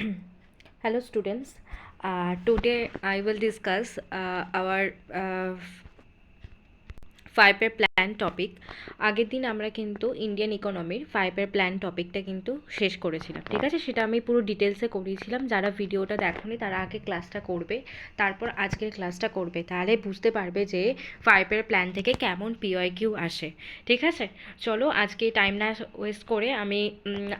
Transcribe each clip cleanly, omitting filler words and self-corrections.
Hello students. Today I will discuss our 5-year plan topic. আগের দিন আমরা কিন্তু ইন্ডিয়ান ইকোনমির 5-year প্ল্যান টপিকটা কিন্তু শেষ করেছিলাম, ঠিক আছে? সেটা আমি পুরো ডিটেলসে করিয়েছিলাম। যারা ভিডিওটা দেখোনি তারা আগে ক্লাসটা করবে, তারপর আজকের ক্লাসটা করবে, তাহলে বুঝতে পারবে যে 5-year প্ল্যান থেকে কেমন পিওয়াইকিউ আসে, ঠিক আছে? চলো আজকে টাইম না ওয়েস্ট করে আমি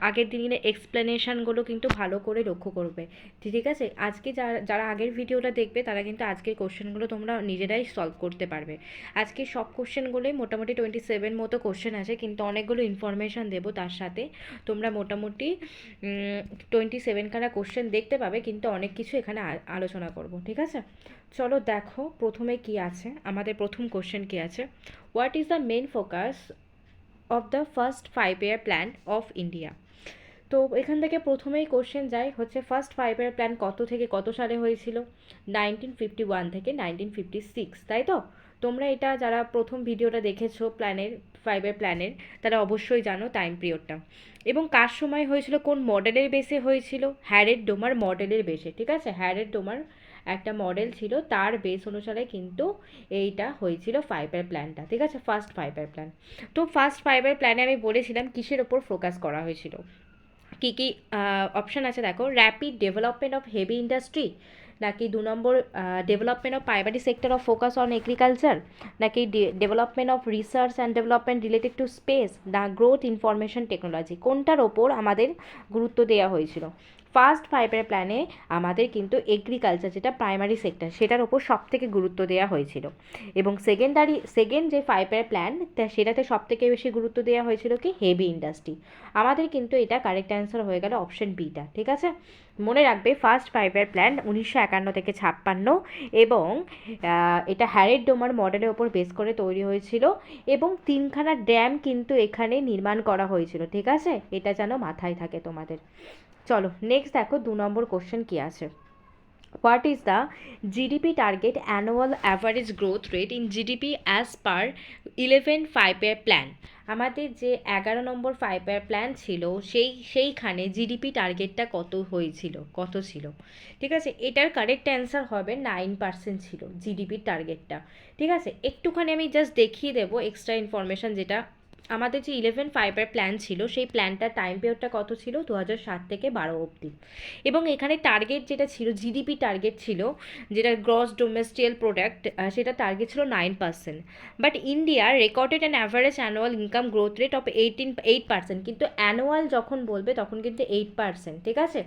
আগের দিনের এক্সপ্লেনেশনগুলো কিন্তু ভালো করে লক্ষ্য করবে, ঠিক আছে? আজকে যারা আগের ভিডিওটা দেখবে তারা কিন্তু আজকের কোশ্চেনগুলো তোমরা নিজেরাই সলভ করতে পারবে। আজকে সব কোশ্চেনগুলোই মোটামুটি 27 মতো কোশ্চেন আছে, কিন্তু অনেকগুলো ইনফরমেশান দেবো তার সাথে। তোমরা মোটামুটি 27খানা কোশ্চেন দেখতে পাবে, কিন্তু অনেক কিছু এখানে আলোচনা করব, ঠিক আছে? চলো দেখো প্রথমে কি আছে, আমাদের প্রথম কোশ্চেন কি আছে। What is the main focus of the first 5-year plan of India? তো এখান থেকে প্রথমেই কোশ্চেন যায় হচ্ছে ফার্স্ট 5-year প্ল্যান কত থেকে কত সালে হয়েছিল? 1951 থেকে 1956, তাই তো? তোমরা এটা যারা প্রথম ভিডিওটা দেখেছো প্ল্যানের 5-year প্ল্যানের, তারা অবশ্যই জানো টাইম পিরিয়ডটা। এবং কার সময় হয়েছিল, কোন মডেলের বেসে হয়েছিল? হ্যারেড ডোমার মডেলের বেসে, ঠিক আছে? হ্যারেড ডোমার একটা মডেল ছিল, তার বেস অনুসারে কিন্তু এইটা হয়েছিল 5-year প্ল্যানটা, ঠিক আছে? First 5-year plan. তো ফার্স্ট 5-year প্ল্যানে আমি বলেছিলাম কিসের ওপর ফোকাস করা হয়েছিল। কী কী অপশান আছে দেখো। Rapid development of heavy industry, নাকি 2 number development of primary sector of focus on agriculture, নাকি development of research and development related to space, না গ্রোথ ইনফরমেশন টেকনোলজি, কোনটার ওপর আমাদের গুরুত্ব দেওয়া হয়েছিল? ফার্স্ট 5-year প্ল্যানে আমাদের কিন্তু এগ্রিকালচার, যেটা প্রাইমারি সেক্টর, সেটার ওপর সবথেকে গুরুত্ব দেওয়া হয়েছিল। এবং সেকেন্ড যে 5-year প্ল্যান, সেটাতে সবথেকে বেশি গুরুত্ব দেওয়া হয়েছিল কি? Heavy industry. আমাদের কিন্তু এটা কারেক্ট অ্যান্সার হয়ে গেল অপশন বিটা, ঠিক আছে? মনে রাখবে ফার্স্ট 5-year প্ল্যান 1951 থেকে 56, এবং এটা হ্যারেড ডোমার মডেলের ওপর বেস করে তৈরি হয়েছিল, এবং 3খানা ড্যাম কিন্তু এখানে নির্মাণ করা হয়েছিল, ঠিক আছে? এটা যেন মাথায় থাকে তোমাদের। চলো নেক্সট দেখো 2 নম্বর কোশ্চেন কি আছে। What is the GDP target annual average growth rate in GDP as per 11 5-year plan? আমাদের যে 11 নম্বর 5-year প্ল্যান ছিল সেইখানে জিডিপি টার্গেটটা কত ছিল, ঠিক আছে? এটার কারেক্ট অ্যান্সার হবে 9% ছিল জিডিপির টার্গেটটা, ঠিক আছে? একটুখানি আমি জাস্ট দেখিয়ে দেবো এক্সট্রা ইনফরমেশান, যেটা আমাদের যে 11 5-year প্ল্যান ছিল সেই প্ল্যানটার টাইম পিরিয়ডটা কত ছিল? 2007 থেকে 12 অবধি। এবং এখানে টার্গেট যেটা ছিল, জিডিপি টার্গেট ছিল, যেটা গ্রস ডোমেস্টিক প্রোডাক্ট, সেটা টার্গেট ছিল 9%। But India recorded an average annual income growth rate of 8%, কিন্তু অ্যানুয়াল যখন বলবে তখন কিন্তু 8%, ঠিক আছে?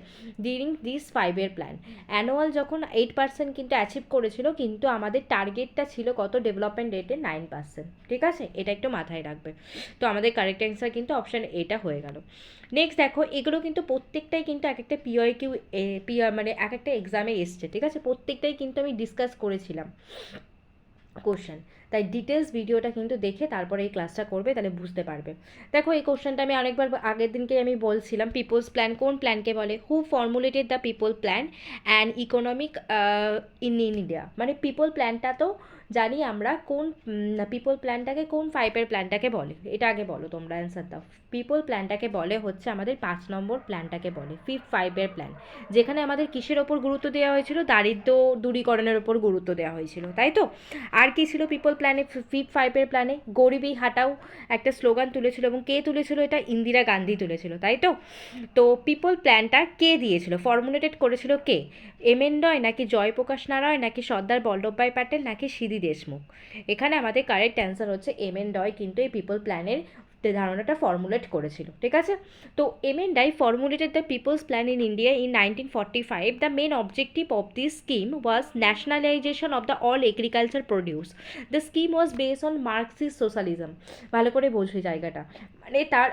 During this 5-year plan annual যখন 8% কিন্তু অ্যাচিভ করেছিল, কিন্তু আমাদের টার্গেটটা ছিল কত? ডেভেলপমেন্ট রেটে 9%, ঠিক আছে? এটা একটু মাথায় রাখবে। তো আমাদের কারেক্ট অ্যান্সার কিন্তু অপশান এটা হয়ে গেল। নেক্সট দেখো, এগুলো কিন্তু প্রত্যেকটাই কিন্তু এক একটা পিওয়াইকিউ মানে এক একটা এক্সামে এসছে, ঠিক আছে? প্রত্যেকটাই কিন্তু আমি ডিসকাস করেছিলাম কোশ্চেন, তাই ডিটেলস ভিডিওটা কিন্তু দেখে তারপরে এই ক্লাসটা করবে, তাহলে বুঝতে পারবে। দেখো এই কোশ্চেনটা আমি অনেকবার আগের দিনকে আমি বলছিলাম, পিপলস প্ল্যান কোন প্ল্যানকে বলে? Who formulated the people plan and economic in India? মানে পিপল প্ল্যানটা তো জানি আমরা, কোন পিপল প্ল্যানটাকে, কোন 5-year প্ল্যানটাকে বলে? এটা আগে বলো, তোমরা অ্যান্সার দাও। পিপল প্ল্যানটাকে বলে হচ্ছে আমাদের 5 নম্বর প্ল্যানটাকে বলে ফিফথ 5-year প্ল্যান, যেখানে আমাদের কিসের ওপর গুরুত্ব দেওয়া হয়েছিল? দারিদ্র দূরীকরণের ওপর গুরুত্ব দেওয়া হয়েছিল, তাই তো? আর কি ছিল পিপল প্ল্যানে, ফিফথ 5-year প্ল্যানে? গরিবি হাটাও একটা স্লোগান তুলেছিল, এবং কে তুলেছিল এটা? ইন্দিরা গান্ধী তুলেছিল, তাই তো? তো পিপল প্ল্যানটা কে দিয়েছিল, ফর্মুলেটেড করেছিল কে? এমএন রয়, নাকি জয়প্রকাশ নারায়ণ, নাকি সর্দার বল্লভভাই প্যাটেল, নাকি সিদি দেশমুখ? এখানে আমাদের কারেক্ট অ্যান্সার হচ্ছে এমএন রয় কিন্তু এই পিপল প্ল্যানের ধারণাটা ফর্মুলেট করেছিল, ঠিক আছে? তো M N Roy formulated the People's Plan in India in 1945. The main objective of this scheme was nationalization of the all agriculture produce. The scheme was based on Marxist socialism. ভালো করে বোঝো জায়গাটা, মানে তার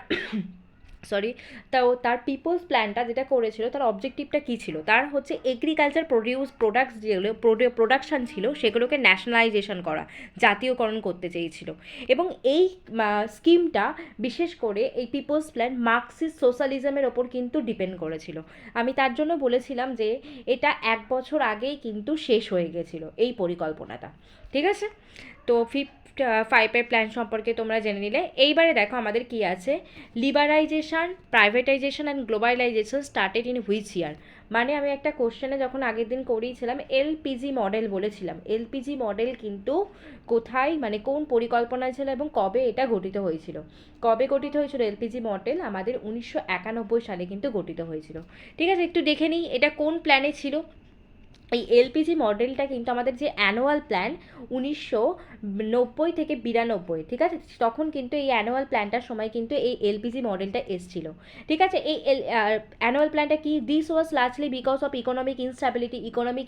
তার পিপলস প্ল্যানটা যেটা করেছিল, তার অবজেক্টিভটা কী ছিল? তার হচ্ছে এগ্রিকালচার প্রোডাক্টস যেগুলো প্রোডাকশান ছিল সেগুলোকে ন্যাশনালাইজেশন করা, জাতীয়করণ করতে চেয়েছিল। এবং এই স্কিমটা বিশেষ করে এই পিপলস প্ল্যান মার্কসিস্ট সোশ্যালিজমের ওপর কিন্তু ডিপেন্ড করেছিল। আমি তার জন্য বলেছিলাম যে এটা 1 বছর আগেই কিন্তু শেষ হয়ে গেছিলো এই পরিকল্পনাটা, ঠিক আছে? তো ফিফথ ফাইভের প্ল্যান সম্পর্কে তোমরা জেনে নিলে। এইবারে দেখো আমাদের কি আছে, liberalisation, privatisation and globalisation started in which year. মানে আমি একটা কোশ্চেনে যখন আগের দিন করিয়েছিলাম এলপিজি মডেল বলেছিলাম, এলপিজি মডেল কিন্তু কোথায়, মানে কোন পরিকল্পনায় ছিল এবং কবে এটা গঠিত হয়েছিল। কবে গঠিত হয়েছিল এলপিজি মডেল? আমাদের 1991 সালে কিন্তু গঠিত হয়েছিল। ঠিক আছে, একটু দেখে নিই এটা কোন প্ল্যানে ছিল। এই এলপিজি মডেলটা কিন্তু আমাদের যে অ্যানুয়াল প্ল্যান 1990 থেকে 92, ঠিক আছে, তখন কিন্তু এই অ্যানুয়াল প্ল্যানটার সময় কিন্তু এই এলপিজি মডেলটা এসছিল। ঠিক আছে, এই অ্যানুয়াল প্ল্যানটা কি, this was largely because of economic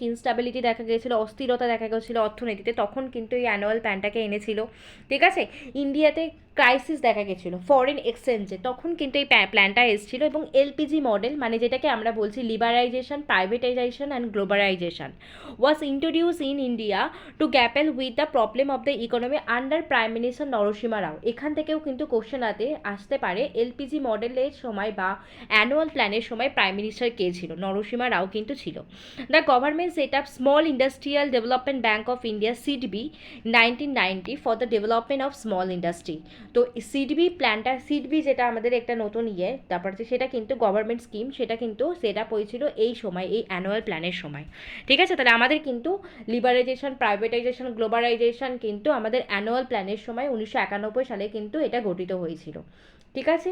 instability দেখা গিয়েছিলো, অস্থিরতা দেখা গেছিলো অর্থনীতিতে, তখন কিন্তু এই অ্যানুয়াল প্ল্যানটাকে এনেছিল। ঠিক আছে, ইন্ডিয়াতে ক্রাইসিস দেখা গেছিলো ফরেন এক্সচেঞ্জে, তখন কিন্তু এই প্ল্যানটা এসেছিল। এবং এলপিজি মডেল মানে যেটাকে আমরা বলছি liberalisation, privatisation and globalisation was introduced in India to grapple with the problem of the economy under Prime Minister Narasimha Rao. এখান থেকেও কিন্তু কোশ্চেন আসতে পারে এলপিজি মডেলের সময় বা অ্যানুয়াল প্ল্যানের সময় প্রাইম মিনিস্টার কে ছিল? নরসিমা রাও কিন্তু ছিল। The government set up small industrial development bank of India SIDBI 1990 for the development of small industry. তো সিডবি প্ল্যানটা, সিডবি যেটা আমাদের একটা নতুন তারপর সেটা কিন্তু গভর্নমেন্ট স্কিম, সেটা কিন্তু সেট আপ হয়েছিল এই সময়, এই অ্যানুয়াল প্ল্যানের সময়। ঠিক আছে, তাহলে আমাদের কিন্তু লিবারাইজেশন, প্রাইভেটাইজেশন, গ্লোবালাইজেশন কিন্তু আমাদের অ্যানুয়াল প্ল্যানের সময় 1991 সালে কিন্তু এটা গঠিত হয়েছিল। ঠিক আছে,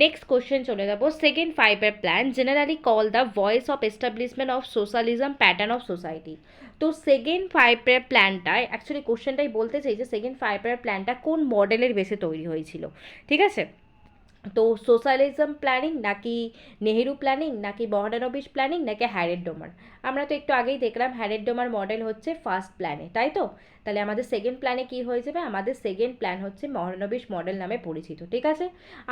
নেক্সট কোশ্চেন চলে যাবো। সেকেন্ড ফাইভের plan generally call the voice of establishment of socialism pattern of society. তো সেকেন্ড ফাইভের প্ল্যানটায় অ্যাকচুয়ালি কোশ্চেনটাই বলতে চাই যে সেকেন্ড ফাইভের প্ল্যানটা কোন মডেলের বেসে তৈরি হয়েছিল। ঠিক আছে, তো সোশ্যালিজম প্ল্যানিং নাকি নেহেরু প্ল্যানিং নাকি মহানবিশ প্ল্যানিং নাকি হ্যারেড ডোমার। আমরা তো একটু আগেই দেখলাম হ্যারেড ডোমার মডেল হচ্ছে ফার্স্ট প্ল্যানে, তাই তো? তাহলে আমাদের সেকেন্ড প্ল্যানে কি হয়ে যাবে? আমাদের সেকেন্ড প্ল্যান হচ্ছে মহানবিশ মডেল নামে পরিচিত। ঠিক আছে,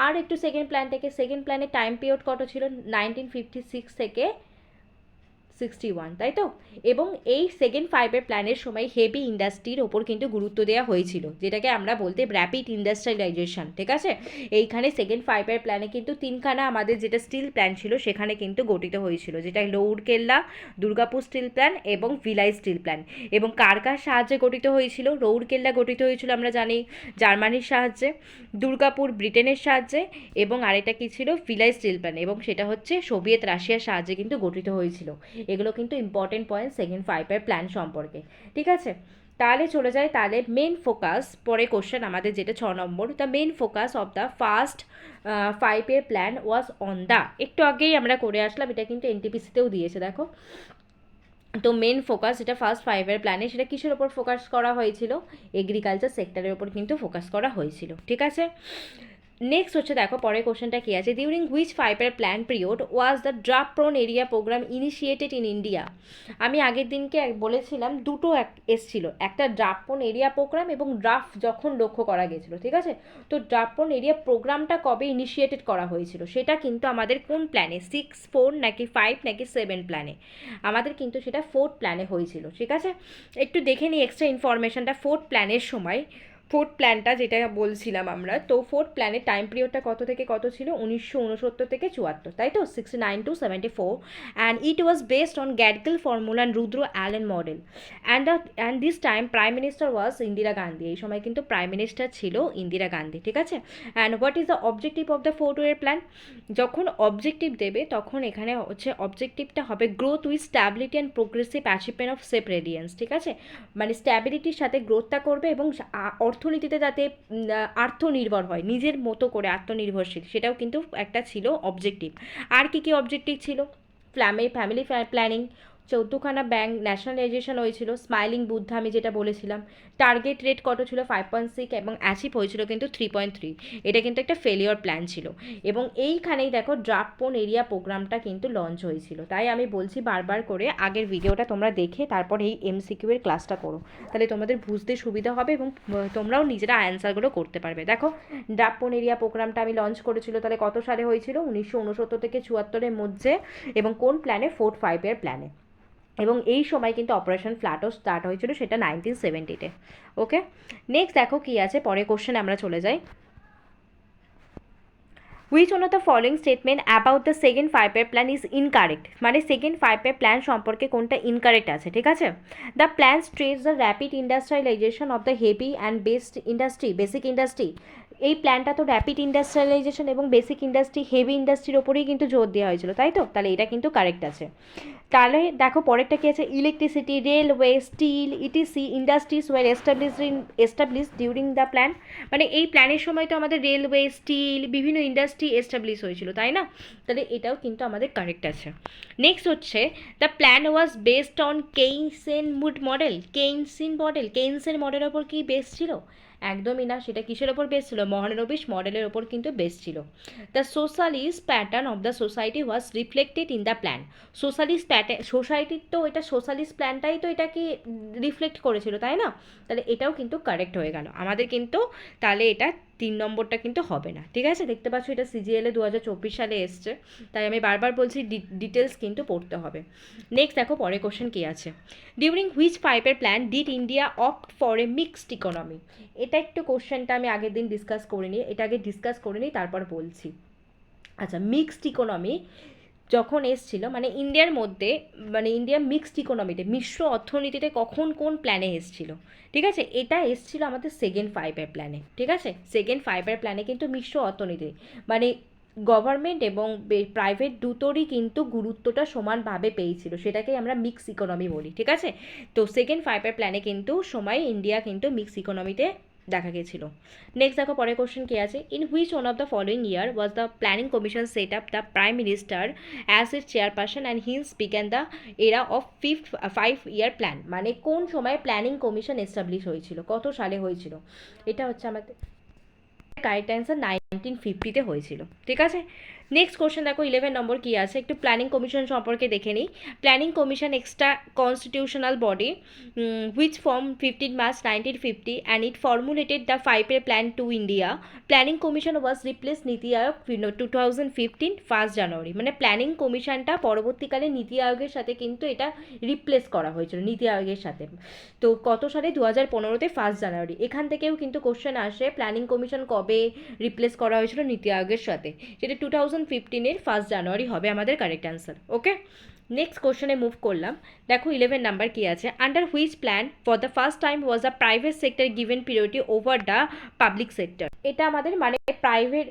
আর একটু সেকেন্ড প্ল্যান থেকে, সেকেন্ড প্ল্যানের টাইম পিরিয়ড কত ছিল? 1956 থেকে 61, তাই তো? এবং এই সেকেন্ড ফাইভের প্ল্যানের সময় হেভি ইন্ডাস্ট্রির ওপর কিন্তু গুরুত্ব দেওয়া হয়েছিল, যেটাকে আমরা বলতে র্যাপিড ইন্ডাস্ট্রিয়ালাইজেশন। ঠিক আছে, এইখানে সেকেন্ড ফাইভের প্ল্যানে কিন্তু তিনখানা আমাদের যেটা স্টিল প্ল্যান ছিল সেখানে কিন্তু গঠিত হয়েছিল, যেটা রৌরকেল্লা, দুর্গাপুর স্টিল প্ল্যান এবং ভিলাই স্টিল প্ল্যান। এবং কার কার সাহায্যে গঠিত হয়েছিল? রৌরকেল্লা গঠিত হয়েছিল আমরা জানি জার্মানির সাহায্যে, দুর্গাপুর ব্রিটেনের সাহায্যে, এবং আরেকটা কী ছিল? ভিলাই স্টিল প্ল্যান, এবং সেটা হচ্ছে সোভিয়েত রাশিয়ার সাহায্যে কিন্তু গঠিত হয়েছিল। এগুলো কিন্তু ইম্পর্টেন্ট পয়েন্ট সেকেন্ড ফাইভের প্ল্যান সম্পর্কে। ঠিক আছে, তাহলে চলে যায়, তাহলে মেন ফোকাস, পরে কোশ্চেন আমাদের যেটা 6 নম্বর, the main focus of the first ফাইভের প্ল্যান ওয়াজ অন দ্য, একটু আগেই আমরা করে আসলাম, এটা কিন্তু এনটিপিসিতেও দিয়েছে দেখো। তো মেন ফোকাস যেটা ফার্স্ট ফাইভের প্ল্যানে, সেটা কিসের ওপর ফোকাস করা হয়েছিল? এগ্রিকালচার সেক্টরের ওপর কিন্তু ফোকাস করা হয়েছিল। ঠিক আছে, নেক্সট হচ্ছে দেখো পরের কোশ্চেনটা কী আছে, during which five year plan period was the drought prone area programme initiated in India. আমি আগের দিনকে বলেছিলাম দুটো এসছিল, একটা ড্রাফট প্রোন এরিয়া প্রোগ্রাম এবং ড্রাফট যখন লক্ষ্য করা গেছিলো। ঠিক আছে, তো ড্রাফট প্রোন এরিয়া প্রোগ্রামটা কবে ইনিশিয়েটেড করা হয়েছিল? সেটা কিন্তু আমাদের কোন প্ল্যানে? 6, 4 নাকি 5 নাকি 7 প্ল্যানে? আমাদের কিন্তু সেটা 4th প্ল্যানে হয়েছিল। ঠিক আছে, একটু দেখে নিই এক্সট্রা ইনফরমেশনটা। 4th প্ল্যানের সময়, ফোর্থ প্ল্যানটা যেটা বলছিলাম আমরা, তো ফোর্থ প্ল্যানের টাইম পিরিয়ডটা কত থেকে কত ছিল? 1969 থেকে 74, তাই তো? 69 to 74, and it was based on Gadgil formula and Rudra Allen model, and this time prime minister was Indira Gandhi. এই সময় কিন্তু প্রাইম মিনিস্টার ছিল ইন্দিরা গান্ধী। ঠিক আছে, and what is the objective of the 4th year plan? যখন অবজেক্টিভ দেবে তখন এখানে হচ্ছে অবজেক্টিভটা হবে growth with stability and progressive achievement of self reliance. ঠিক আছে, মানে স্ট্যাবিলিটির সাথে গ্রোথটা করবে এবং অর্থনীতিতে যাতে আত্মনির্ভর হয়, নিজের মতো করে আত্মনির্ভরশীল, সেটাও কিন্তু একটা ছিল অবজেক্টিভ। আর কি কি অবজেক্টিভ ছিল? ফ্যামিলি প্ল্যানিং, 14খানা ব্যাংক ন্যাশনালাইজেশন হয়েছিল, স্মাইলিং বুদ্ধা আমি যেটা বলেছিলাম, টার্গেট রেট কত ছিল? 5.6 এবং অ্যাচিভ হয়েছিল কিন্তু 3.3। এটা কিন্তু একটা ফেলিওর প্ল্যান ছিল। এবং এইখানেই দেখো ড্রাফট প্রোন এরিয়া প্রোগ্রামটা কিন্তু লঞ্চ হয়েছিল। তাই আমি বলছি বারবার করে আগের ভিডিওটা তোমরা দেখে তারপর এই এমসিকিউ এর ক্লাসটা করো, তাহলে তোমাদের বুঝতে সুবিধা হবে এবং তোমরাও নিজেরা অ্যান্সারগুলো করতে পারবে। দেখো ড্রাফট প্রোন এরিয়া প্রোগ্রামটা আমি লঞ্চ করেছিল, তাহলে কত সালে হয়েছিল? 1969 থেকে 74-এর মধ্যে, এবং কোন প্ল্যানে? 4th 5-এর প্ল্যানে। এবং এই সময় কিন্তু অপারেশন ফ্ল্যাটও স্টার্ট হয়েছিল, সেটা 1970-তে। ওকে, নেক্সট দেখো কী আছে পরে কোশ্চেন আমরা চলে যাই। Which one of the following statement about the second five year plan is incorrect, মানে সেকেন্ড ফাইভ ইয়ার প্ল্যান সম্পর্কে কোনটা ইনকারেক্ট আছে, ঠিক আছে। The plan stress the rapid industrialisation of the heavy and basic industry. এই প্ল্যানটা তো rapid industrialisation এবং বেসিক ইন্ডাস্ট্রি, হেভি ইন্ডাস্ট্রির ওপরেই কিন্তু জোর দেওয়া হয়েছিল, তাই তো? তাহলে এটা কিন্তু কারেক্ট আছে। তাহলে দেখো পরেরটা কি আছে, electricity, railway, steel, ETC industries were establish during the plan. মানে এই প্ল্যানের সময় তো আমাদের রেলওয়ে, স্টিল, বিভিন্ন ইন্ডাস্ট্রি এস্টাবলিশ হয়েছিল, তাই না? তাহলে এটাও কিন্তু আমাদের কারেক্ট আছে। নেক্সট হচ্ছে, the plan was based on Keynesian model. কেইনসের মডেলের ওপর কি বেস ছিল? একদমই না। সেটা কিসের ওপর বেস ছিল? মহানবিশ মডেলের ওপর কিন্তু বেস ছিল। The socialist pattern of the society was reflected in the plan. সোসাইটির তো এটা সোশ্যালিস্ট প্ল্যানটাই তো এটাকে রিফ্লেক্ট করেছিল, তাই না? তাহলে এটাও কিন্তু কারেক্ট হয়ে গেল আমাদের কিন্তু। তাহলে এটা 3 নম্বরটা কিন্তু হবে না, ঠিক আছে? দেখতে পাচ্ছ এটা সিজিএলে 2024 সালে এসছে, তাই আমি বারবার বলছি ডিটেলস কিন্তু পড়তে হবে। নেক্সট দেখো পরে কোশ্চেন কী আছে, during which five year plan did India opt for a mixed economy. এটা একটু কোশ্চেনটা আমি আগের দিন ডিসকাস করে নিই, এটা আগে ডিসকাস করে নিই তারপর বলছি। আচ্ছা, মিক্সড ইকোনমি যখন এসছিল, মানে ইন্ডিয়ার মধ্যে, মানে ইন্ডিয়া মিক্সড ইকোনমিতে, মিশ্র অর্থনীতিতে কখন কোন প্ল্যানে এসছিল, ঠিক আছে? এটা এসছিল আমাদের সেকেন্ড ফাইভের প্ল্যানে, ঠিক আছে? সেকেন্ড ফাইভের প্ল্যানে কিন্তু মিশ্র অর্থনীতি, মানে গভর্নমেন্ট এবং প্রাইভেট দুটোরই কিন্তু গুরুত্বটা সমানভাবে পেয়েছিল, সেটাকেই আমরা মিক্স ইকোনমি বলি, ঠিক আছে? তো সেকেন্ড ফাইভের প্ল্যানে কিন্তু সময় ইন্ডিয়া কিন্তু মিক্স ইকোনমিতে দেখা গেছিলো। নেক্সট দেখো পরের কোশ্চেন কী আছে, in which one of the following year was the planning commission set up the prime minister as a chairperson and hence began the era of 5 year plan. মানে কোন সময় প্ল্যানিং কমিশন এস্টাবলিশ হয়েছিল, কত সালে হয়েছিল? এটা হচ্ছে আমাদের কারেক্ট অ্যান্সার 1950-তে হয়েছিল, ঠিক আছে? নেক্সট কোশ্চেন দেখো 11 নম্বর কী আছে, একটু প্ল্যানিং কমিশন সম্পর্কে দেখে নিই। Planning commission extra constitutional body which form 15 March 1950 and it formulated the 5-year plan to India. Planning commission was replace নীতি আয়োগ 2015 1 জানুয়ারি। মানে প্ল্যানিং কমিশনটা পরবর্তীকালে নীতি আয়োগের সাথে কিন্তু এটা রিপ্লেস করা হয়েছিল, নীতি আয়োগের সাথে। তো কত সালে? 2015-তে 1 জানুয়ারি। এখান থেকেও কিন্তু কোশ্চেন আসে প্ল্যানিং কমিশন কবে রিপ্লেস করা হয়েছিল নীতি আয়োগের সাথে, সেটা 2015-এর 1 জানুয়ারি হবে আমাদের কারেক্ট অ্যান্সার। ওকে, নেক্সট কোশ্চেনে মুভ করলাম। দেখো 11 নাম্বার কী আছে, under which plan for the first time was the private sector given priority over the public sector. এটা আমাদের মানে প্রাইভেট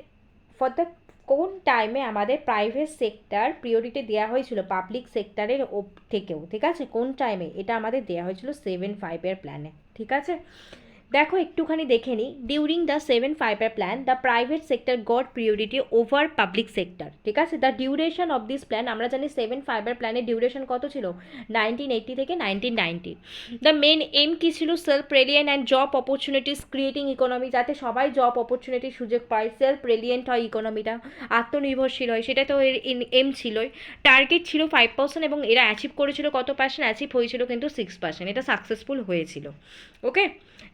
ফর দ্য কোন টাইমে আমাদের প্রাইভেট সেক্টর প্রিয়োরিটি দেওয়া হয়েছিল পাবলিক সেক্টরের থেকেও, ঠিক আছে? কোন টাইমে? এটা আমাদের দেওয়া হয়েছিল 7-5-এর প্ল্যানে, ঠিক আছে? দেখো একটুখানি দেখে নিই, during the 7-5-year plan the private sector got priority over public sector, ঠিক আছে? The duration of this plan, আমরা জানি 7-5-year প্ল্যানের ডিউরেশন কত ছিল? 1980 থেকে 1990। দ্য মেন এম কী ছিল? Self reliant and job opportunities creating economy, যাতে সবাই জব অপরচুনিটির সুযোগ পায়, সেলফ রেলিয়েন্ট হয় ইকোনমিটা, আত্মনির্ভরশীল হয়, সেটা তো এর এম ছিলই। টার্গেট ছিল 5% এবং এরা অ্যাচিভ করেছিল কত পার্সেন্ট? অ্যাচিভ হয়েছিল কিন্তু 6%, এটা সাকসেসফুল হয়েছিল। ওকে,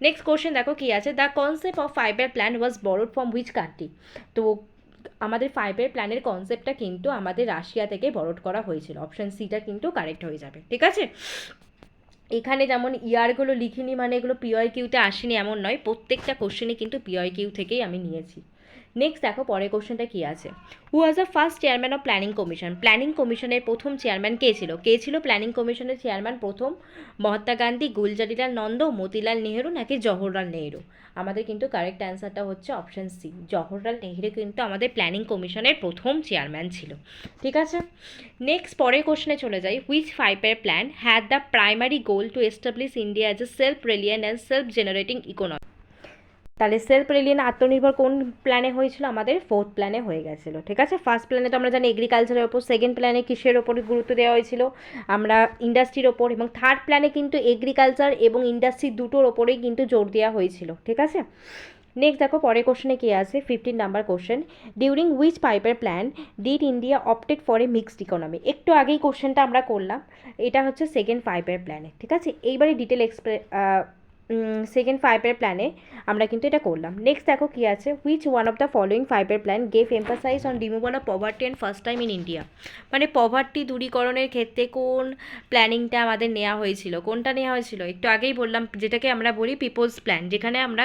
নেক্সট কোশ্চেন দেখো কী আছে, the concept of 5-year plan was borrowed from which country. তো আমাদের 5-year প্ল্যানের কনসেপ্টটা কিন্তু আমাদের রাশিয়া থেকে বরোড করা হয়েছিল। অপশান সিটা কিন্তু কারেক্ট হয়ে যাবে, ঠিক আছে? এখানে যেমন ইয়ারগুলো লিখিনি মানে এগুলো পিওয়াইকিউতে আসেনি এমন নয়, প্রত্যেকটা কোশ্চেনই কিন্তু পিওয়াইকিউ থেকেই আমি নিয়েছি। নেক্সট দেখো পরের কোশ্চেনটা কী আছে, who was the first chairman of planning commission. Planning কমিশনের প্রথম চেয়ারম্যান কে ছিল? প্ল্যানিং কমিশনের চেয়ারম্যান প্রথম? মহাত্মা গান্ধী, গুলজারিলাল নন্দ, মতিলাল নেহেরু নাকি জওহরলাল নেহেরু? আমাদের কিন্তু কারেক্ট অ্যান্সারটা হচ্ছে অপশান সি, জওহরলাল নেহেরু কিন্তু আমাদের প্ল্যানিং কমিশনের প্রথম চেয়ারম্যান ছিল, ঠিক আছে? নেক্সট পরের কোশ্চেনে চলে যাই, which 5-year plan had the primary goal to establish India as a self reliant and self generating economy. তাহলে সেলফ রিলিয়েন্ট আত্মনির্ভর কোন প্ল্যানে হয়েছিল? আমাদের 4th প্ল্যানে হয়ে গেছিলো, ঠিক আছে? ফার্স্ট প্ল্যানে তো আমরা জানি এগ্রিকালচারের ওপর, সেকেন্ড প্ল্যানে কিসের ওপর গুরুত্ব দেওয়া হয়েছিল? আমরা ইন্ডাস্ট্রির ওপর, এবং থার্ড প্ল্যানে কিন্তু এগ্রিকালচার এবং ইন্ডাস্ট্রি দুটোর ওপরেই কিন্তু জোর দেওয়া হয়েছিল, ঠিক আছে? নেক্সট দেখো পরের কোশ্চেনে কী আছে, 15 number question, during which 5-year plan did India opted for a mixed economy. একটু আগেই কোশ্চেনটা আমরা করলাম, এটা হচ্ছে সেকেন্ড 5-year প্ল্যানে, ঠিক আছে? এইবারে ডিটেল সেকেন্ড 5-year প্ল্যানে আমরা কিন্তু এটা করলাম। নেক্সট দেখো কী আছে, which one of the following 5-year plan gave emphasise on removal of poverty and first time in India. মানে পভার্টি দূরীকরণের ক্ষেত্রে কোন প্ল্যানিংটা আমাদের নেওয়া হয়েছিল? কোনটা নেওয়া হয়েছিল? একটু আগেই বললাম, যেটাকে আমরা বলি পিপলস প্ল্যান, যেখানে আমরা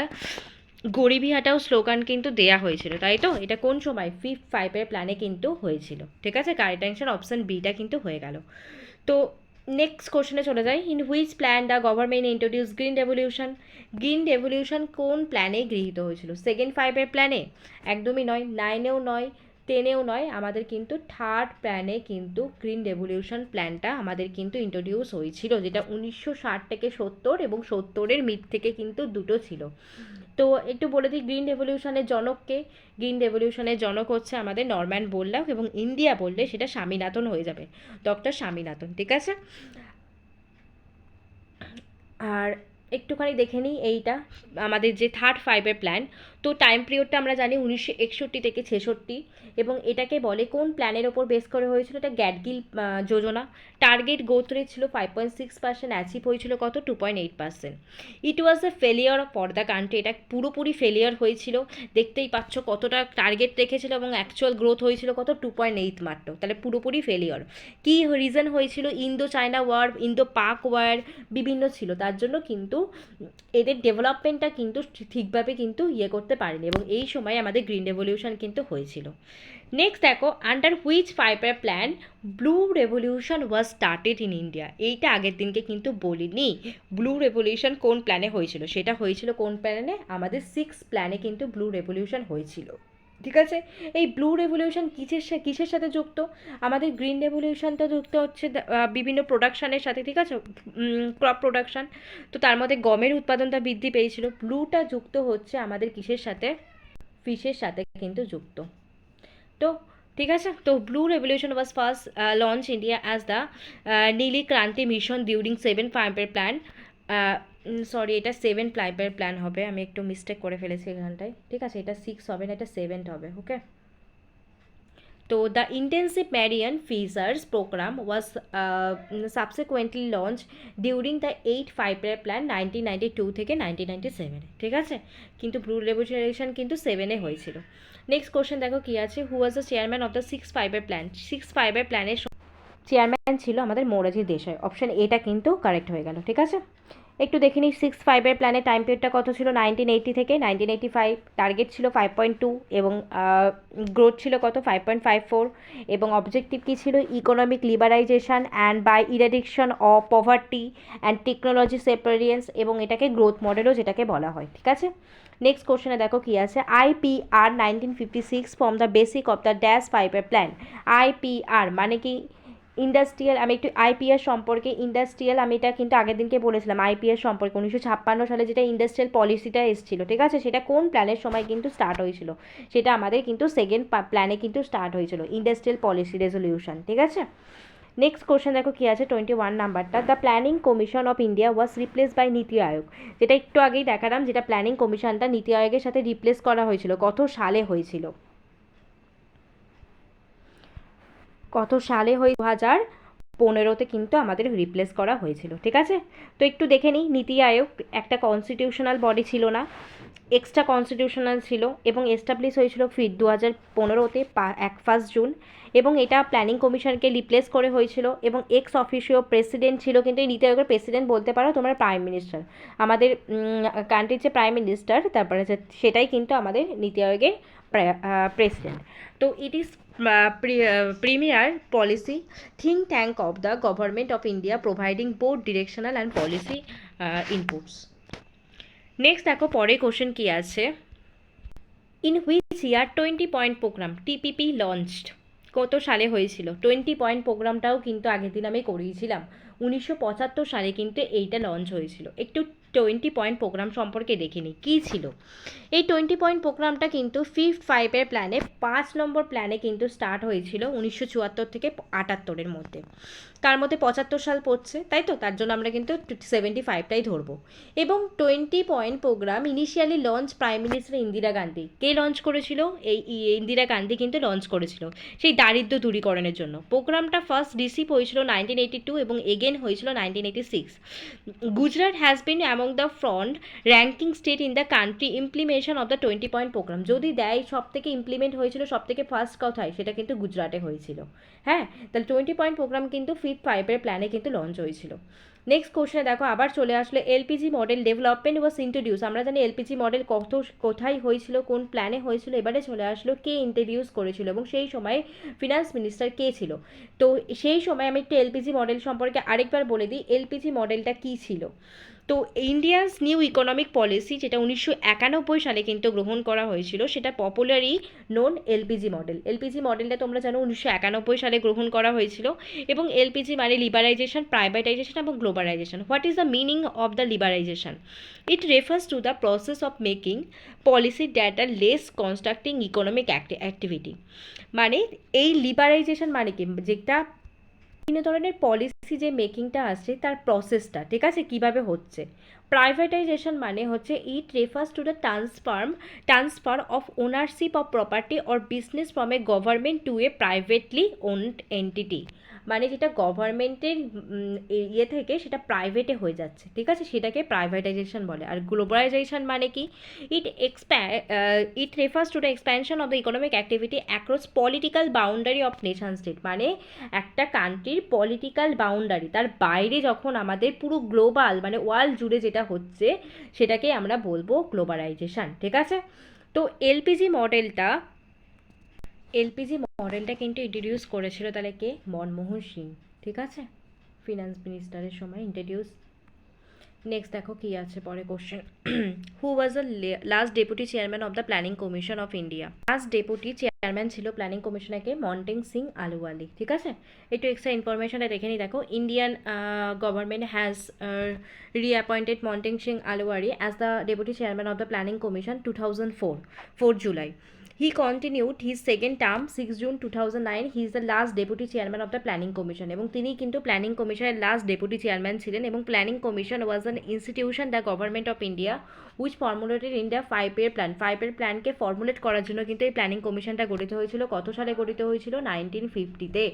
গরিবি হাটাও স্লোগান কিন্তু দেয়া হয়েছিল, তাই তো? এটা কোন সময়? 5th 5-এর প্ল্যানে কিন্তু হয়েছিল। ঠিক আছে, কারেক্ট অ্যান্সার অপশন বিটা কিন্তু হয়ে গেল। তো নেক্সট কোশ্চেনে চলে যাই। In which plan the government introduce green revolution? Green revolution কোন প্ল্যানে গৃহীত হয়েছিল? সেকেন্ড 5-এর প্ল্যানে? একদমই নয়, 9-এও নয়, 10-এও নয়, আমাদের কিন্তু থার্ড প্ল্যানে কিন্তু গ্রিন রেভলিউশন প্ল্যানটা আমাদের কিন্তু ইন্ট্রোডিউস হয়েছিল, যেটা 1960 থেকে 70 এবং 70-এর মিড থেকে কিন্তু দুটো ছিল। তো একটু বলে দিই গ্রিন রেভলিউশনের জনককে। গ্রিন রেভলিউশনের জনক হচ্ছে আমাদের নরম্যান বোরলাগ, এবং ইন্ডিয়া বললে সেটা স্বামীনাথন হয়ে যাবে, ডক্টর স্বামীনাথন। ঠিক আছে, আর একটুখানি দেখে নিই এইটা আমাদের যে থার্ড 5-এর প্ল্যান। তো টাইম পিরিয়ডটা আমরা জানি 1961 থেকে 66, এবং এটাকে বলে কোন প্ল্যানের ওপর বেস করে হয়েছিল? এটা গ্যাডগিল যোজনা। টার্গেট গ্রোথ রেট ছিল 5.6%, অ্যাচিভ হয়েছিল কত? 2.8%। ইট ওয়াজ এ ফেলিয়ার ফর দ্য কান্ট্রি, এটা পুরোপুরি ফেলিয়ার হয়েছিল। দেখতেই পাচ্ছ কতটা টার্গেট রেখেছিল এবং অ্যাকচুয়াল গ্রোথ হয়েছিল কত? 2.8 মাত্র, তাহলে পুরোপুরি ফেলিয়ার। কী রিজন হয়েছিল? ইন্দো চায়না ওয়ার, ইন্দো পাক ওয়ার বিভিন্ন ছিল, তার জন্য কিন্তু এদের ডেভেলপমেন্টটা কিন্তু ঠিকভাবে কিন্তু করতে পারেনি, এবং এই সময় আমাদের গ্রিন রেভলিউশন কিন্তু হয়েছিল। নেক্সট দেখো, আন্ডার হুইচ 5-এর plan blue revolution was started in India? এইটা আগের দিনকে কিন্তু বলিনি। ব্লু রেভলিউশন কোন প্ল্যানে হয়েছিল? সেটা হয়েছিল কোন প্ল্যানে? আমাদের 6 প্ল্যানে কিন্তু ব্লু রেভলিউশন হয়েছিল। ঠিক আছে, এই ব্লু রেভলিউশন কিসের সাথে যুক্ত? আমাদের গ্রিন রেভলিউশনটা যুক্ত হচ্ছে বিভিন্ন প্রোডাকশানের সাথে। ঠিক আছে, ক্রপ প্রোডাকশান, তো তার মধ্যে গমের উৎপাদনটা বৃদ্ধি পেয়েছিল। ব্লুটা যুক্ত হচ্ছে আমাদের কিসের সাথে? ফিশের সাথে কিন্তু যুক্ত। তো ঠিক আছে, তো blue revolution was first launch India as the Neeli Kranti mission during 7-5-এর প্ল্যান। সরি, এটা 7-5-এর প্ল্যান হবে, আমি একটু মিস্টেক করে ফেলেছি এখানটায়। ঠিক আছে, এটা 6 হবে না, এটা 7 হবে। ওকে, তো the intensive marine fishers programme was subsequently launch during the 8-5-এর প্ল্যান 1992 থেকে 1997। ঠিক আছে, কিন্তু ব্লু রেভলিউশন কিন্তু 7-এ হয়েছিল। নেক্সট কোশ্চেন দেখো কী আছে। Who was the chairman of the 6-5-এর প্ল্যান? 6-5-এর প্ল্যানের চেয়ারম্যান ছিল আমাদের মোরারজি দেশাই। অপশন এটা কিন্তু কারেক্ট হয়ে গেল। ঠিক আছে, একটু দেখে নিই 6-5-এর প্ল্যানের টাইম পিরিয়ডটা কত ছিল? 1980 থেকে 1985। টার্গেট ছিল 5.2 এবং গ্রোথ ছিল কত? 5.54। এবং অবজেক্টিভ কী ছিল? Economic liberalisation and by eradication of poverty and technology সেপারেন্স, এবং এটাকে গ্রোথ মডেলও যেটাকে বলা হয়। ঠিক আছে, নেক্সট কোশ্চেনে দেখো কী আছে। IPR 1956 form the basic of the dash 5-এর প্ল্যান। IPR মানে কি? ইন্ডাস্ট্রিয়াল, আমি একটু আইপিএস সম্পর্কে, ইন্ডাস্ট্রিয়াল, আমি এটা কিন্তু আগের দিনকে বলেছিলাম আইপিএস সম্পর্কে। 1956 সালে যেটা ইন্ডাস্ট্রিয়াল পলিসিটা এসেছিলো, ঠিক আছে, সেটা কোন প্ল্যানের সময় কিন্তু স্টার্ট হয়েছিল? সেটা আমাদের কিন্তু সেকেন্ড প্ল্যানে কিন্তু স্টার্ট হয়েছিল, ইন্ডাস্ট্রিয়াল পলিসি রেজলিউশন। ঠিক আছে, নেক্সট কোশ্চেন দেখো কী আছে 21 নাম্বারটা। The planning commission of India was replace by NITI Aayog. যেটা একটু আগেই দেখালাম, যেটা প্ল্যানিং কমিশনটা নীতি আয়োগের সাথে রিপ্লেস করা হয়েছিল, কত সালে হয়েছিল? কত সালে 2015-তে কিন্তু আমাদের রিপ্লেস করা হয়েছিল। ঠিক আছে, তো একটু দেখে নিই। নীতি আয়োগ একটা কনস্টিটিউশনাল বডি ছিল না, এক্সট্রা কনস্টিটিউশনাল ছিল, এবং এস্টাবলিশ হয়েছিল 2015-তে 1 জুন, এবং এটা প্ল্যানিং কমিশনকে রিপ্লেস করে হয়েছিল, এবং এক্স অফিসিও প্রেসিডেন্ট ছিল কিন্তু এই নীতি আয়োগের প্রেসিডেন্ট বলতে পারো তোমরা প্রাইম মিনিস্টার। আমাদের কান্ট্রির যে প্রাইম মিনিস্টার, তারপরে সেটাই কিন্তু আমাদের নীতি আয়োগের প্রেসিডেন্ট। তো it is premier policy think tank of the government of India providing both directional and policy inputs. Next দেখো পরে কোশ্চেন কি আছে। In which year 20 point programme TPP launched? কত সালে হয়েছিল? 20 পয়েন্ট প্রোগ্রামটাও কিন্তু আগের দিন আমি করিয়েছিলাম, 1975 সালে কিন্তু এইটা লঞ্চ হয়েছিল। একটু 20 পয়েন্ট প্রোগ্রাম সম্পর্কে দেখে নিই কী ছিল। এই 20 পয়েন্ট প্রোগ্রামটা কিন্তু 5-5-এর প্ল্যানে 5 নম্বর প্ল্যানে কিন্তু স্টার্ট হয়েছিল 1974 থেকে 78-এর মধ্যে। তার মধ্যে 75 সাল পড়ছে, তাই তো, তার জন্য আমরা কিন্তু 75টাই ধরবো। এবং 20 point programme initially launch prime minister Indira Gandhi. কে লঞ্চ করেছিল? এই ইন্দিরা গান্ধী কিন্তু লঞ্চ করেছিল সেই দারিদ্র দূরীকরণের জন্য। প্রোগ্রামটা ফার্স্ট রিসিভ হয়েছিল 1982 এবং এগেন হয়েছিল 1986। Gujarat has been among the front ranking state in the country implementation of the 20 point programme. যদি দেয় সব থেকে ইমপ্লিমেন্ট হয়েছিল সব থেকে ফার্স্ট কোথায়, সেটা কিন্তু গুজরাটে হয়েছিল। হ্যাঁ, তাহলে 20 পয়েন্ট প্রোগ্রাম কিন্তু 5-5-এর প্ল্যানে কিন্তু লঞ্চ হয়েছিল। নেক্সট কোশ্চেনে দেখো আবার চলে আসলো, LPG model development was introduce. আমরা জানি এলপিজি মডেল কোথায় হয়েছিল, কোন প্ল্যানে হয়েছিল। এবারে চলে আসলো কে ইন্ট্রোডিউস করেছিল এবং সেই সময় ফিনান্স মিনিস্টার কে ছিল। তো সেই সময় আমি একটু এলপিজি মডেল সম্পর্কে আরেকবার বলে দিই, এলপিজি মডেলটা কী ছিল। তো ইন্ডিয়াস নিউ ইকোনমিক পলিসি, যেটা 1991 সালে কিন্তু গ্রহণ করা হয়েছিল, সেটা পপুলারই নোন এলপিজি মডেল। এলপিজি মডেলটা তোমরা জানো 1991 সালে গ্রহণ করা হয়েছিল। এবং এলপিজি মানে লিবারাইজেশন, প্রাইভেটাইজেশন এবং globalisation. What is the meaning of the liberalisation? It refers to the process of making policy that are less constructing economic activity. মানে এই লিবারাইজেশন মানে কি, যেটা বিভিন্ন ধরনের পলিসি যে মেকিংটা আসছে তার প্রসেসটা, ঠিক আছে, কীভাবে হচ্ছে। প্রাইভেটাইজেশন মানে হচ্ছে it refers to the transfer of ownership of property or business from a government to a privately owned entity. মানে যেটা গভর্নমেন্টের ইয়ে থেকে সেটা প্রাইভেটে হয়ে যাচ্ছে, ঠিক আছে, সেটাকে প্রাইভেটাইজেশন বলে। আর গ্লোবালাইজেশন মানে কি, ইট refers to the expansion of the economic activity across political boundary of nation state. মানে একটা কান্ট্রির পলিটিক্যাল বাউন্ডারি, তার বাইরে যখন আমাদের পুরো গ্লোবাল মানে ওয়ার্ল্ড জুড়ে যেটা হচ্ছে সেটাকে আমরা বলবো গ্লোবালাইজেশন, ঠিক আছে। তো এলপিজি মডেলটা কিন্তু ইন্ট্রোডিউস করেছিল তাহলে কে? মনমোহন সিং, ঠিক আছে, ফিনান্স মিনিস্টারের সময় ইন্ট্রোডিউস। নেক্সট দেখো কী আছে পরে question, who was the last deputy chairman of the planning commission of India? Last deputy chairman ছিল প্ল্যানিং কমিশনারকে মন্টেং সিং আলুওয়ালি, ঠিক আছে। একটু এক্সট্রা ইনফরমেশনটা দেখে নিই। দেখো, Indian government has reappointed Monteng Singh Aluwari as the deputy chairman of the planning commission 2004, 4 July. He continued his second term 6 June 2009. He is the last deputy chairman of the planning commission এবং তিনি কিন্তু planning কমিশনের last deputy chairman ছিলেন। এবং planning commission was an institution the government of India which formulated in the 5-year plan. 5-year প্ল্যানকে formulate করার জন্য কিন্তু এই প্ল্যানিং কমিশনটা গঠিত হয়েছিল। কত সালে গঠিত হয়েছিল? 1950-তে।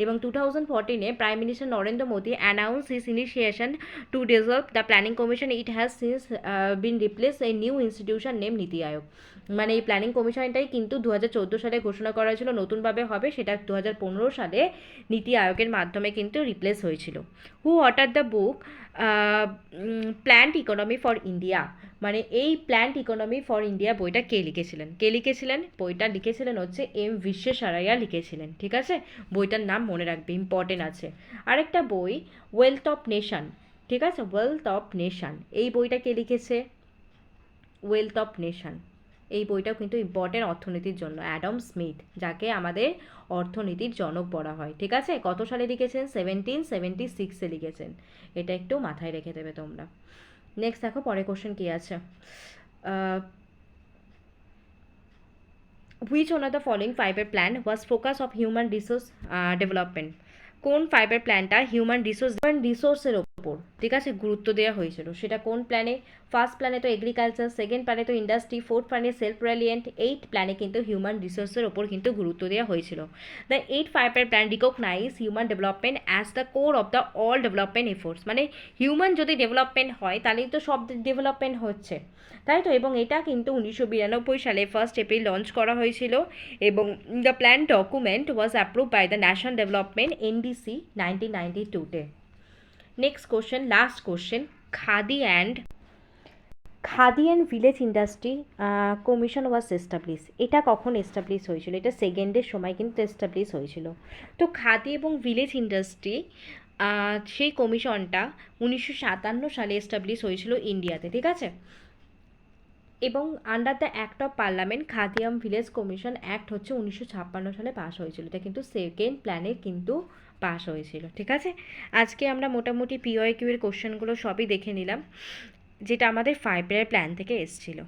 এবং 2014-এ prime minister Narendra Modi announce his initiation to dissolve the planning commission. It has since been replace a new institution name NITI Aayog. মানে এই প্ল্যানিং কমিশনটাই কিন্তু 2014 সালে ঘোষণা করা হয়েছিল নতুনভাবে হবে, সেটা 2015 সালে নীতি আয়োগের মাধ্যমে কিন্তু রিপ্লেস হয়েছিল। Who author the book planned economy for India? মানে এই প্ল্যান্ড ইকোনমি ফর ইন্ডিয়া বইটা কে লিখেছিলেন? বইটা লিখেছিলেন হচ্ছে এম বিশ্বেশ্বরাইয়া লিখেছিলেন, ঠিক আছে। বইটার নাম মনে রাখবে, ইম্পর্টেন্ট আছে। আরেকটা বই ওয়েলথ অফ নেশন, ঠিক আছে, ওয়েলথ অফ নেশন, এই বইটা কে লিখেছে? ওয়েলথ অফ নেশন, এই বইটাও কিন্তু ইম্পর্টেন্ট অর্থনীতির জন্য। অ্যাডাম স্মিথ, যাকে আমাদের অর্থনীতির জনক বলা হয়, ঠিক আছে। কত সালে লিখেছেন? 1776-এ লিখেছেন। এটা একটু মাথায় রেখে দেবে তোমরা। নেক্সট দেখো পরে কোশ্চেন কী আছে। Which one of the following 5-year plan was focus of human resource development? কোন 5-year প্ল্যানটা হিউম্যান রিসোর্সের ওপর, ঠিক আছে, গুরুত্ব দেওয়া হয়েছিল? সেটা কোন প্ল্যানে? ফার্স্ট প্ল্যানে তো এগ্রিকালচার, সেকেন্ড প্ল্যানে তো ইন্ডাস্ট্রি, ফোর্থ প্ল্যানে সেলফ রিলায়েন্ট, 8 প্ল্যানে কিন্তু হিউম্যান রিসোর্সের ওপর কিন্তু গুরুত্ব দেওয়া হয়েছিল। The 8 5-year plan recognise human development as the core of the all development efforts. মানে হিউম্যান যদি ডেভেলপমেন্ট হয় তাহলেই তো সব ডেভেলপমেন্ট হচ্ছে, তাই তো। এবং এটা কিন্তু 1992 সালে 1 এপ্রিল লঞ্চ করা হয়েছিল। এবং the plan document was approve by the national development NDC 1992-তে। Next question, last question, Khadi and village industry commission was establish. এটা কখন এস্টাবলিশ হয়েছিল? এটা সেকেন্ডের সময় কিন্তু এস্টাবলিশ হয়েছিল। তো খাদি এবং ভিলেজ ইন্ডাস্ট্রি সেই কমিশনটা 1957 সালে এস্টাবলিশ হয়েছিল ইন্ডিয়াতে, ঠিক আছে। এবং under the act of parliament khadi and village commission act হচ্ছে 1956 সালে পাস হয়েছিল। এটা কিন্তু সেকেন্ড প্ল্যানে কিন্তু পাস হয়েছিল, ঠিক আছে। আজকে আমরা মোটামুটি PYQ এর কোশ্চেনগুলো সবই দেখে নিলাম, যেটা আমাদের 5-year প্ল্যান থেকে এসেছিলো।